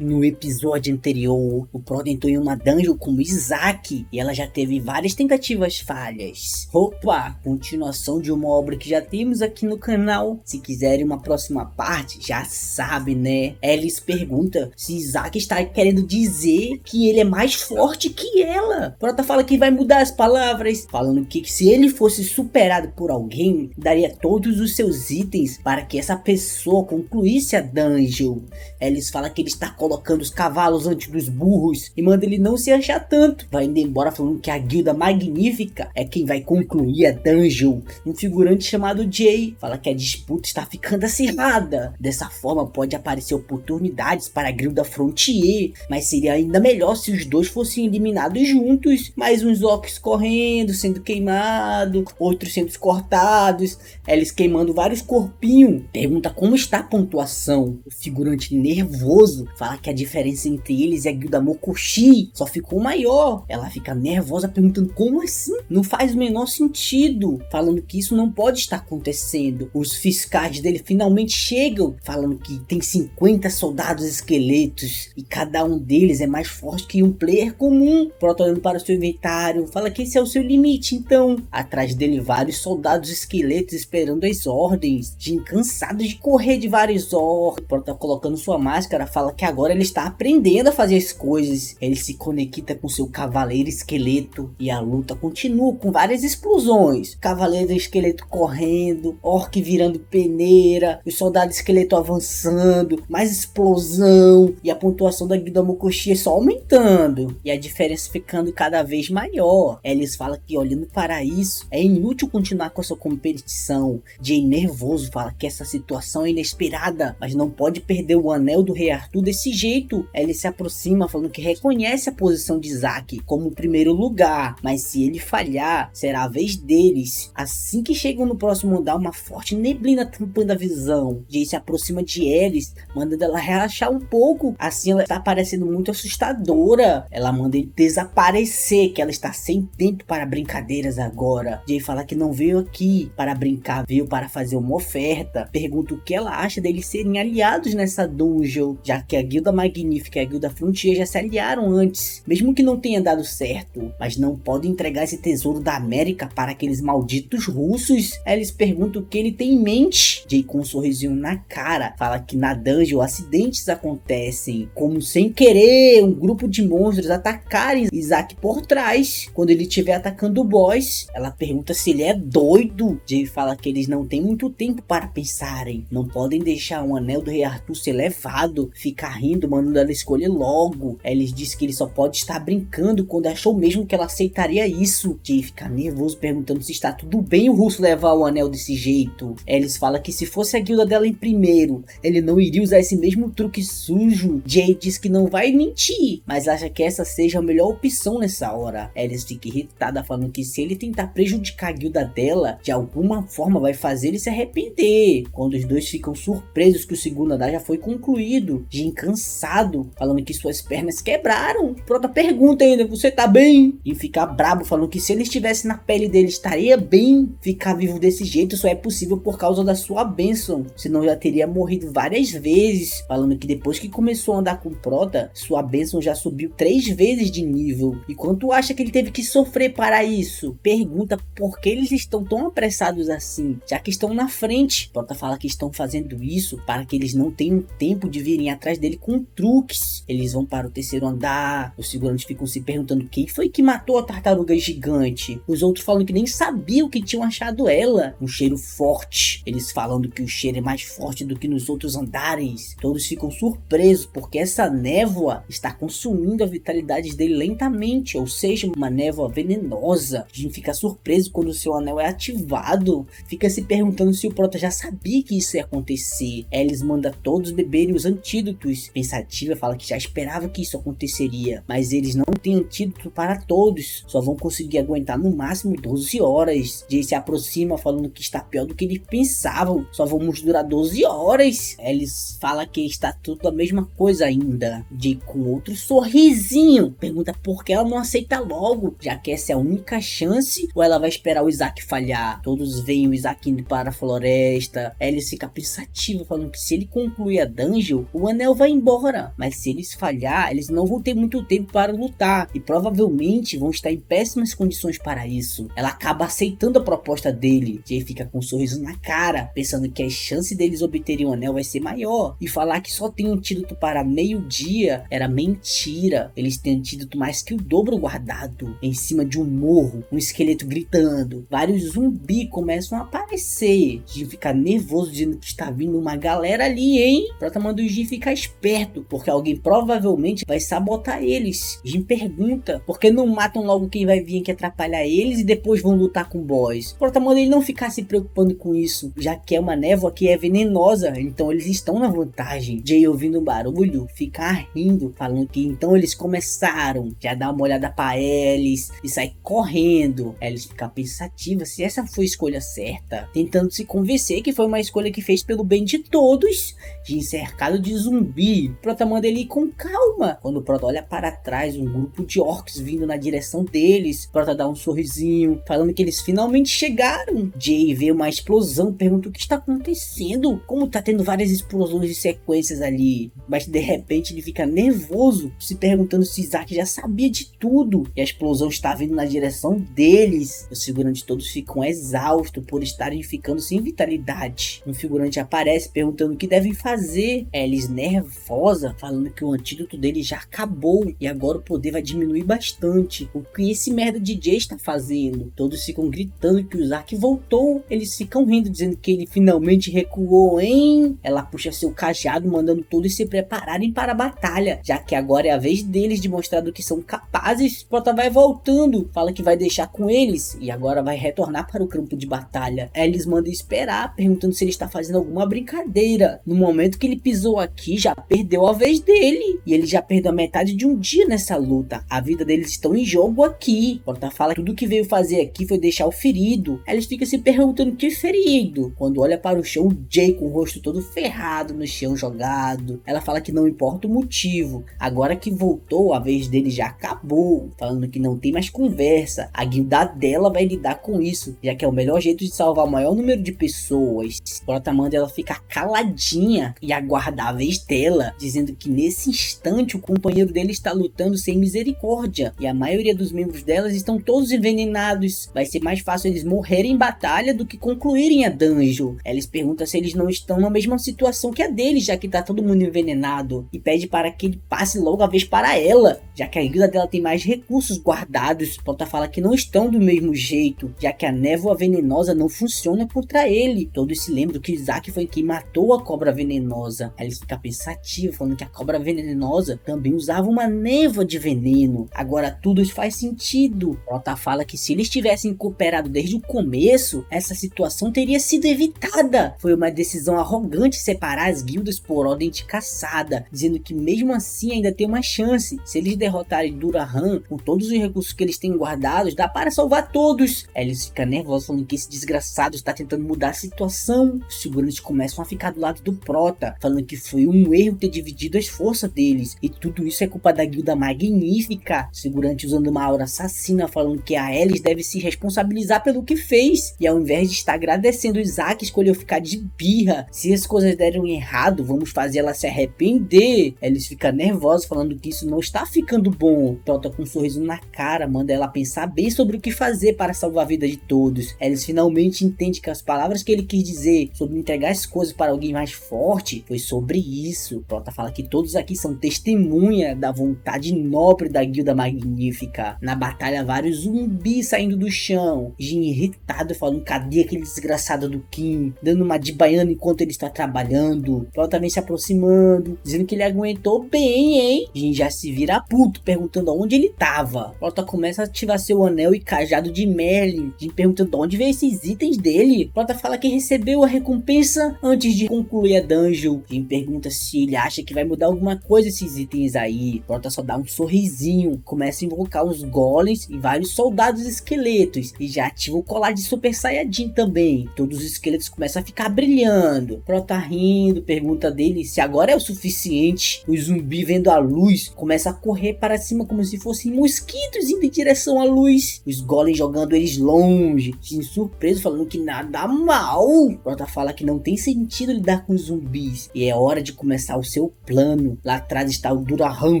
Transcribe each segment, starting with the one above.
No episódio anterior, o Proto entrou em uma dungeon como Isaac e ela já teve várias tentativas falhas. Opa, continuação de uma obra que já temos aqui no canal. Se quiserem uma próxima parte, já sabe, né? Alice pergunta se Isaac está querendo dizer que ele é mais forte que ela. Prota fala que vai mudar as palavras, falando que se ele fosse superado por alguém, daria todos os seus itens para que essa pessoa concluísse a dungeon. Alice fala que ele está colocando os cavalos antes dos burros e manda ele não se achar tanto. Vai indo embora falando que a guilda magnífica é quem vai concluir a dungeon. Um figurante chamado Jay fala que a disputa está ficando acirrada. Dessa forma pode aparecer oportunidades para a guilda Frontier, mas seria ainda melhor se os dois fossem eliminados juntos. Mais uns orcs correndo, sendo queimados, outros sendo cortados, eles queimando vários corpinhos. Pergunta como está a pontuação. O figurante nervoso fala que a diferença entre eles e a guilda Mokoshi só ficou maior. Ela fica nervosa perguntando como assim? Não faz o menor sentido, falando que isso não pode estar acontecendo. Os fiscais dele finalmente chegam, falando que tem 50 soldados esqueletos e cada um deles é mais forte que um player comum. Proto olhando para o seu inventário, fala que esse é o seu limite então. Atrás dele vários soldados esqueletos esperando as ordens. Jin, cansado de correr de vários orcs, Proto colocando sua máscara, fala que agora ele está aprendendo a fazer as coisas. Ele se conecta com seu cavaleiro esqueleto e a luta continua com várias explosões. Cavaleiro esqueleto correndo, orc virando peneira, os soldados esqueleto avançando, mais explosão e a pontuação da guilda Mokoshi só aumentando e a diferença ficando cada vez maior. Eles falam que olhando para isso é inútil continuar com a sua competição. Jay nervoso fala que essa situação é inesperada, mas não pode perder o anel do Rei Arthur desse jeito. Ele se aproxima falando que reconhece a posição de Isaac como o primeiro lugar, mas se ele falhar, será a vez deles. Assim que chegam no próximo andar, uma forte neblina tampando a visão. Jay se aproxima de Alice, mandando ela relaxar um pouco. Assim ela está parecendo muito assustadora. Ela manda ele desaparecer, que ela está sem tempo para brincadeiras agora. Jay fala que não veio aqui para brincar, veio para fazer uma oferta. Pergunta o que ela acha deles serem aliados nessa dungeon, já que a guilda magnífica e a guilda Frontier já se aliaram antes, mesmo que não tenha dado certo, mas não podem entregar esse tesouro da América para aqueles malditos russos. Eles perguntam o que ele tem em mente. Jay, com um sorrisinho na cara, fala que na dungeon acidentes acontecem, como sem querer um grupo de monstros atacarem Isaac por trás quando ele estiver atacando o boss. Ela pergunta se ele é doido. Jay fala que eles não têm muito tempo para pensarem, não podem deixar o anel do Rei Arthur ser levado, ficar rindo, mandando ela escolher logo. Eles dizem que ele só pode estar brincando quando achou mesmo que ela aceitaria isso. Jay fica nervoso perguntando se está tudo bem o russo levar o anel desse jeito. Eles falam que se fosse a guilda dela em primeiro, ele não iria usar esse mesmo truque sujo. Jay diz que não vai mentir, mas acha que essa seja a melhor opção nessa hora. Alice fica irritada falando que se ele tentar prejudicar a guilda dela, de alguma forma vai fazer ele se arrepender. Quando os dois ficam surpresos que o segundo andar já foi concluído, Jin cansado, falando que suas pernas quebraram. Prota pergunta ainda, você tá bem? E fica brabo falando que se ele estivesse na pele dele estaria bem. Ficar vivo desse jeito só é possível por causa da sua bênção, senão já teria morrido várias vezes. Falando que depois que começou a andar com Prota, sua bênção já subiu 3 vezes de nível. E quanto acha que ele teve que sofrer para isso? Pergunta por que eles estão tão apressados assim, já que estão na frente. Prota fala que estão fazendo isso para que eles não tenham tempo de virem atrás dele com truques. Eles vão para o terceiro andar, os segurantes ficam se perguntando quem foi que matou a tartaruga gigante. Os outros falam que nem sabiam que tinham achado ela. Um cheiro forte, eles falando que o cheiro é mais forte do que nos outros andares. Todos ficam surpresos porque essa névoa está consumindo a vitalidade dele lentamente, ou seja, uma névoa venenosa. Jin fica surpreso quando o seu anel é ativado, fica se perguntando se o Prota já sabia que isso ia acontecer. Alice manda todos beberem os antídotos. Pensativa fala que já esperava que isso aconteceria, mas eles não têm antídoto para todos, só vão conseguir aguentar no máximo 12 horas. Jay se aproxima falando que está pior do que eles pensavam, só vamos durar 12 horas. Alice fala que está tudo a mesma coisa ainda. Jay, com outro sorrisinho, pergunta por que ela não aceita logo, já que essa é a única chance, ou ela vai esperar o Isaac falhar. Todos veem o Isaac indo para a floresta. Alice fica pensativa falando que se ele concluir a dungeon, o anel vai embora embora. Mas se eles falhar, eles não vão ter muito tempo para lutar e provavelmente vão estar em péssimas condições para isso. Ela acaba aceitando a proposta dele. Jay fica com um sorriso na cara, pensando que a chance deles obterem o anel vai ser maior. E falar que só tem um antídoto para meio-dia era mentira. Eles têm antídoto mais que o dobro guardado em cima de um morro, um esqueleto gritando. Vários zumbis começam a aparecer. Jin fica nervoso, dizendo que está vindo uma galera ali, hein? Prota manda o Jin ficar esperto, porque alguém provavelmente vai sabotar eles. Jin pergunta por que não matam logo quem vai vir aqui atrapalhar eles e depois vão lutar com o boss. Prota manda ele não ficar se preocupando com isso, já que é uma névoa que é venenosa, então eles estão na vantagem. Jay, ouvindo um barulho, fica rindo, falando que então eles começaram. Já dá uma olhada pra Alice e sai correndo. Alice fica pensativa se essa foi a escolha certa, tentando se convencer que foi uma escolha que fez pelo bem de todos. Jin cercado de zumbi. Prota manda ele ir com calma. Quando o Prota olha para trás, um grupo de orcs vindo na direção deles. Prota dá um sorrisinho, falando que eles finalmente chegaram. Jay vê uma explosão, pergunta o que está acontecendo, como tá tendo várias explosões e sequências ali. Mas de repente ele fica nervoso, se perguntando se Isaac já sabia de tudo. E a explosão está vindo na direção deles. Os figurantes todos ficam exaustos por estarem ficando sem vitalidade. Um figurante aparece perguntando o que devem fazer. Alice nervosa, falando que o antídoto dele já acabou e agora o poder vai diminuir bastante. O que esse merda de Jay está fazendo? Todos ficam gritando que o Isaac voltou. Eles ficam rindo, dizendo que ele finalmente recuou, hein? Ela puxa seu cajado, mandando todos se prepararem para a batalha, já que agora é a vez deles de mostrar do que são capazes. Prota vai voltando, fala que vai deixar com eles e agora vai retornar para o campo de batalha. Alice manda esperar, perguntando se ele está fazendo alguma brincadeira. No momento que ele pisou aqui, já perdeu a vez dele e ele já perdeu a metade de um dia nessa luta. A vida deles estão em jogo aqui. Prota fala que tudo que veio fazer aqui foi deixar o ferido. Alice fica se perguntando que ferido. Quando olha para o chão, Jay com o rosto todo ferrado no chão jogado. Ela fala que não importa o motivo. Agora que voltou, a vez dele já acabou. Falando que não tem mais conversa. A guilda dela vai lidar com isso, já que é o melhor jeito de salvar o maior número de pessoas. Prota manda ela ficar caladinha e aguardar a vez dela, dizendo que nesse instante o companheiro dele está lutando sem misericórdia e a maioria dos membros delas estão todos envenenados. Vai ser mais fácil eles morrerem em batalha do que concluírem a dungeon. Eles perguntam se eles não estão na mesma situação que a deles, já que tá todo mundo envenenado, e pede para que ele passe logo a vez para ela, já que a guilda dela tem mais recursos guardados. Prota fala que não estão do mesmo jeito, já que a névoa venenosa não funciona contra ele. Todos se lembram que Isaac foi quem matou a cobra venenosa. Aí eles ficam pensativos, falando que a cobra venenosa também usava uma névoa de veneno. Agora tudo faz sentido. Prota fala que se eles tivessem cooperado desde o começo, essa situação teria sido evitada. Foi uma decisão arrogante separar as guildas por ordem de caçada, dizendo que mesmo assim ainda tem uma chance. Se eles derrotarem Duran, com todos os recursos que eles têm guardados, dá para salvar todos. Eles ficam nervosos, falando que esse desgraçado está tentando mudar a situação. Os figurantes começam a ficar do lado do Prota, falando que foi um erro ter dividido as forças deles, e tudo isso é culpa da guilda magnífica. Os figurantes usando uma aura assassina, falando que a Alice deve se responsabilizar pelo que fez, e ao invés de estar agradecendo, Isaac escolheu ficar de birra. Se as coisas deram errado, vamos fazer ela se arrepender. Eles ficam nervosos, falando que isso não está ficando bom. Prota com um sorriso na cara, manda ela pensar bem sobre o que fazer para salvar a vida de todos. Eles finalmente entendem que as palavras que ele quis dizer sobre entregar as coisas para alguém mais forte foi sobre isso. Prota fala que todos aqui são testemunha da vontade nobre da guilda magnífica. Na batalha, vários zumbis saindo do chão. Jin irritado, falando cadê aquele desgraçado do Kim, dando uma de baiana enquanto ele está trabalhando. Prota vem se aproximando, dizendo que ele aguentou bem, hein? Jin já se vira puto, perguntando aonde ele tava. Prota começa a ativar seu anel e cajado de Merlin, Jin perguntando de onde veio esses itens dele. Prota fala que recebeu a recompensa antes de concluir a dungeon. Jin pergunta se ele acha que vai mudar alguma coisa esses itens aí. Prota só dá um sorrisinho, começa a invocar os golems e vários soldados esqueletos, e já ativa o colar de Super Saiyajin também. Todos os esqueletos começam a ficar brilhando. Prota rindo, pergunta dele se agora é o suficiente. O zumbi, vendo a luz, começa a correr correr para cima como se fossem mosquitos indo em direção à luz. Os golems jogando eles longe. Jin surpreso falando que nada mal. Prota fala que não tem sentido lidar com os zumbis e é hora de começar o seu plano. Lá atrás está o Durahan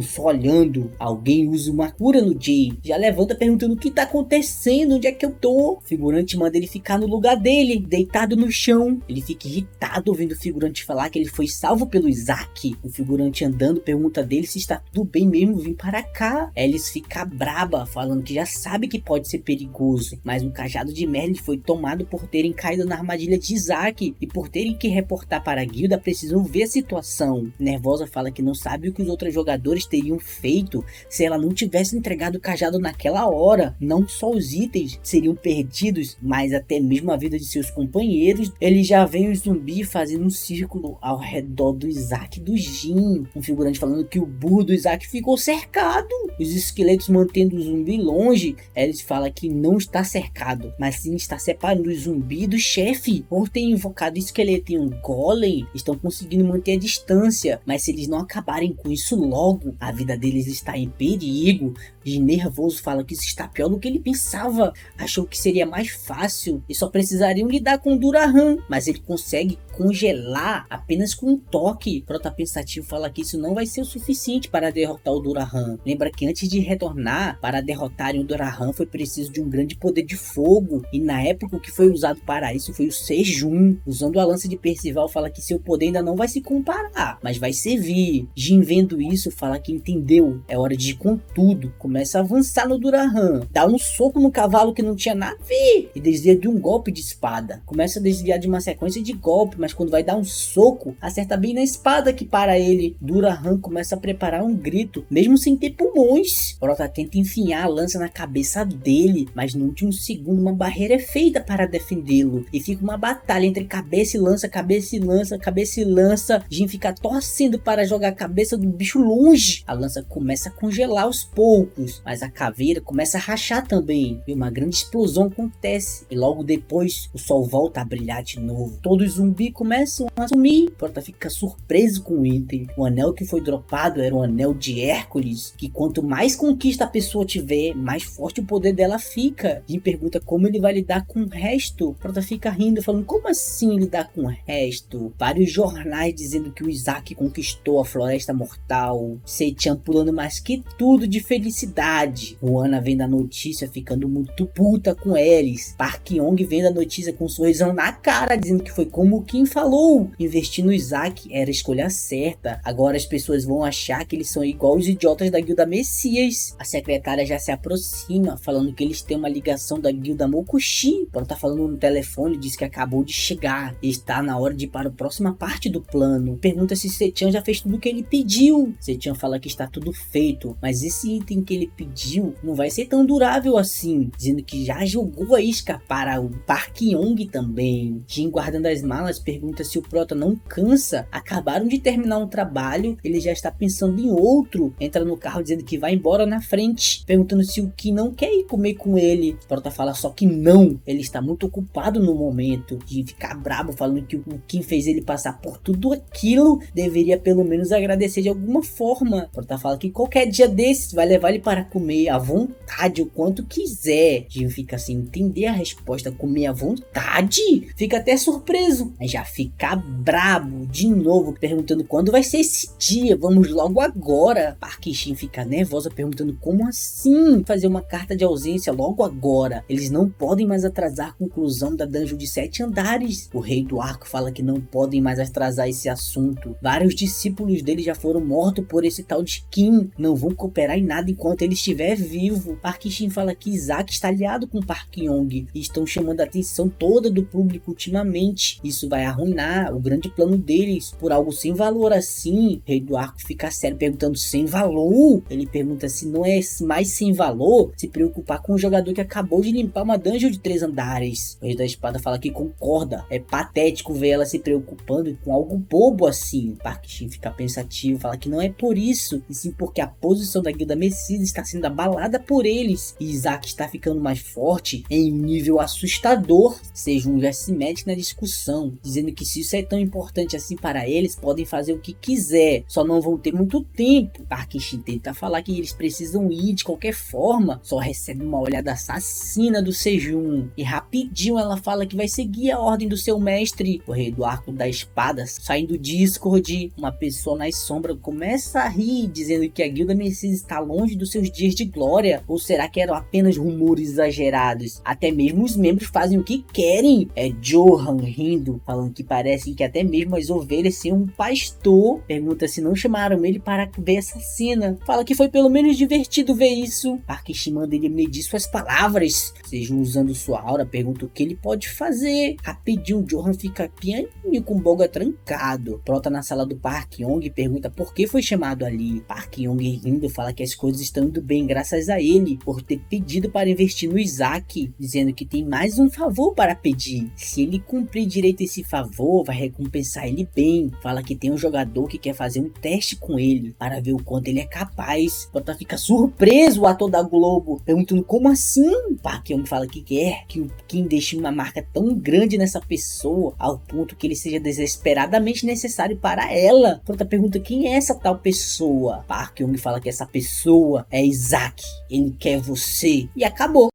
só olhando. Alguém usa uma cura no Jay. Já levanta perguntando o que tá acontecendo, onde é que eu tô. O figurante manda ele ficar no lugar dele, deitado no chão. Ele fica irritado ouvindo o figurante falar que ele foi salvo pelo Isaac. O figurante andando pergunta dele se está tudo bem mesmo vir para cá. Alice fica braba, falando que já sabe que pode ser perigoso, mas o cajado de Merlin foi tomado por terem caído na armadilha de Isaac e por terem que reportar para a guilda precisam ver a situação. Nervosa fala que não sabe o que os outros jogadores teriam feito se ela não tivesse entregado o cajado naquela hora. Não só os itens seriam perdidos, mas até mesmo a vida de seus companheiros. Ele já vê os zumbis fazendo um círculo ao redor do Isaac e do Jin. Um figurante falando que o burro do Isaac ficou cercado. Os esqueletos mantendo o zumbi longe. Alice fala que não está cercado, mas sim está separando o zumbi do chefe. Por ter invocado o esqueleto e um golem, estão conseguindo manter a distância, mas se eles não acabarem com isso logo, a vida deles está em perigo. De nervoso fala que isso está pior do que ele pensava. Achou que seria mais fácil e só precisariam lidar com o Durahan, mas ele consegue congelar apenas com um toque. Prota pensativo fala que isso não vai ser o suficiente para derrotar o Durahan. Lembra que antes de retornar, para derrotarem o Durahan foi preciso de um grande poder de fogo, e na época o que foi usado para isso foi o Sejun. Usando a lança de Percival fala que seu poder ainda não vai se comparar, mas vai servir. Jin vendo isso fala que entendeu, é hora de ir com tudo. Começa a avançar no Durahan, dá um soco no cavalo que não tinha nada a ver e desvia de um golpe de espada. Começa a desviar de uma sequência de golpes, mas quando vai dar um soco, acerta bem na espada que para ele. Durahan começa a preparar um grito, mesmo sem ter pulmões. Prota tenta enfiar a lança na cabeça dele, mas no último segundo uma barreira é feita para defendê-lo e fica uma batalha entre cabeça e lança, cabeça e lança, cabeça e lança. Jin fica torcendo para jogar a cabeça do bicho longe. A lança começa a congelar aos poucos, mas a caveira começa a rachar também e uma grande explosão acontece, e logo depois o sol volta a brilhar de novo. Todos os zumbis começam a sumir. Prota fica surpreso com o item. O anel que foi dropado era o anel de Hércules, que quanto mais conquista a pessoa tiver, mais forte o poder dela fica. Jin pergunta como ele vai lidar com o resto. Prota fica rindo, falando, como assim lidar com o resto? Vários jornais dizendo que o Isaac conquistou a Floresta Mortal. Sei-chan pulando mais que tudo de felicidade. Ruana vendo a notícia ficando muito puta com eles. Park Yong vendo a notícia com um sorrisão na cara, dizendo que foi como o Kim falou. Investir no Isaac era a escolha certa. Agora as pessoas vão achar que eles são igual os idiotas da guilda Messias. A secretária já se aproxima, falando que eles têm uma ligação da guilda Mokushi. Ela tá falando no telefone, diz que acabou de chegar e está na hora de ir para a próxima parte do plano. Pergunta se Sei-chan já fez tudo o que ele pediu. Sei-chan fala que está tudo feito, mas esse item que ele pediu não vai ser tão durável assim, dizendo que já jogou a isca para o Park Yong também. Jin, guardando as malas, pergunta se o Prota não cansa. Acabaram de terminar um trabalho, ele já está pensando em outro. Entra no carro dizendo que vai embora na frente, perguntando se o Kim não quer ir comer com ele. Prota fala só que não, ele está muito ocupado no momento. Jin fica brabo, falando que o Kim fez ele passar por tudo aquilo, deveria pelo menos agradecer de alguma forma. Prota fala que qualquer dia desses vai levar ele para comer à vontade, o quanto quiser. Jin fica sem entender a resposta, comer à vontade? Fica até surpreso, mas já fica brabo de novo, perguntando quando vai ser esse dia, vamos logo agora. Park Shin fica nervosa, perguntando como assim fazer uma carta de ausência logo agora. Eles não podem mais atrasar a conclusão da dungeon de 7 andares. O rei do arco fala que não podem mais atrasar esse assunto. Vários discípulos dele já foram mortos por esse tal de Kim, não vão cooperar em nada enquanto ele estiver vivo. Park Shin fala que Isaac está aliado com Park Yong e estão chamando a atenção toda do público ultimamente. Isso vai arruinar o grande plano deles por algo sem valor assim. O rei do arco fica sério, perguntando sem valor. Ele pergunta se não é mais sem valor se preocupar com o jogador que acabou de limpar uma dungeon de 3 andares. O rei da espada fala que concorda, é patético ver ela se preocupando com algo bobo assim. Park Shin fica pensativo, fala que não é por isso, e sim porque a posição da guilda Messias está sendo abalada por eles, e Isaac está ficando mais forte em um nível assustador. Sejun já se mete na discussão, dizendo dizendo que se isso é tão importante assim para eles, podem fazer o que quiser, só não vão ter muito tempo. Park Shin tenta falar que eles precisam ir de qualquer forma, só recebe uma olhada assassina do Sejun, e rapidinho ela fala que vai seguir a ordem do seu mestre, o rei do arco da espada. Saindo do Discord, uma pessoa nas sombras começa a rir, dizendo que a guilda Mercedes está longe dos seus dias de glória, ou será que eram apenas rumores exagerados? Até mesmo os membros fazem o que querem. É Johan rindo, falando que parecem que até mesmo as ovelhas sem um pastor. Pergunta se não chamaram ele para ver essa cena. Fala que foi pelo menos divertido ver isso. Park Shin manda ele medir suas palavras. Sejam usando sua aura, pergunta o que ele pode fazer. Rapidinho Johan fica pianinho com boga trancado. Prota na sala do Park Yong e pergunta por que foi chamado ali. Park Yong rindo fala que as coisas estão indo bem graças a ele, por ter pedido para investir no Isaac, dizendo que tem mais um favor para pedir. Se ele cumprir direito esse favor, vai recompensar ele bem. Fala que tem um jogador que quer fazer um teste com ele, para ver o quanto ele é capaz. Prota fica surpreso, o ator da Globo, perguntando como assim? Park Yong fala que quer que o Kim deixe uma marca tão grande nessa pessoa, ao ponto que ele seja desesperadamente necessário para ela. Prota pergunta quem é essa tal pessoa. Park Yong fala que essa pessoa é Isaac, ele quer você, e acabou.